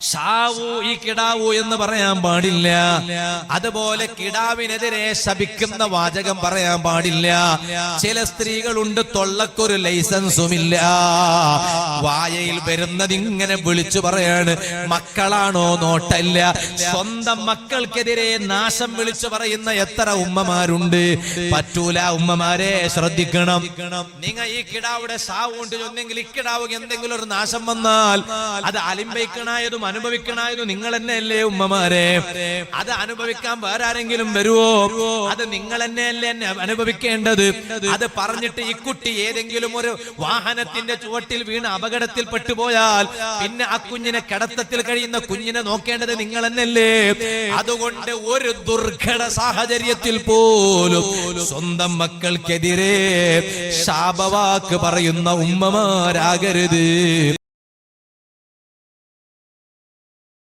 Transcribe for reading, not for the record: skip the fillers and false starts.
Shao ഈ കിടാവു എന്ന് പറയാൻ പാടില്ല. അതുപോലെ കിടാവിനെതിരെ ശപിക്കുന്ന വാചകം പറയാൻ പാടില്ല. ചില സ്ത്രീകളുണ്ട് തൊള്ളക്കൊരു ലൈസൻസുമില്ല, വായയിൽ വരുന്നത് ഇങ്ങനെ വിളിച്ചു പറയാണ്. മക്കളാണോ നോട്ടല്ല. സ്വന്തം മക്കൾക്കെതിരെ നാശം വിളിച്ചു പറയുന്ന എത്ര ഉമ്മമാരുണ്ട്. പറ്റൂല ഉമ്മമാരെ, ശ്രദ്ധിക്കണം. നിങ്ങൾ ഈ കിടാവിടെ ഷാവു കൊണ്ട് ചൊന്നെങ്കിൽ ഈ കിടാവ് എന്തെങ്കിലും ഒരു നാശം വന്നാൽ അത് അലിംബൈക്കണായതും അനുഭവിക്കണായതും നിങ്ങൾ തന്നെയല്ലേ ഉമ്മമാരെ. അത് അനുഭവിക്കാൻ വേറെ ആരെങ്കിലും വരുവോ? അത് നിങ്ങൾ തന്നെയല്ലേ അനുഭവിക്കേണ്ടത്. അത് പറഞ്ഞിട്ട് ഈ കുട്ടി ഏതെങ്കിലും ഒരു വാഹനത്തിന്റെ ചുവട്ടിൽ വീണ് അപകടത്തിൽ പെട്ടുപോയാൽ പിന്നെ ആ കുഞ്ഞിനെ കിടത്തത്തിൽ കഴിയുന്ന കുഞ്ഞിനെ നോക്കേണ്ടത് നിങ്ങൾ തന്നെയല്ലേ. അതുകൊണ്ട് ഒരു ദുർഘട സാഹചര്യത്തിൽ പോലും സ്വന്തം മക്കൾക്കെതിരെ ശാപവാക്ക് പറയുന്ന ഉമ്മമാരാകരുത്.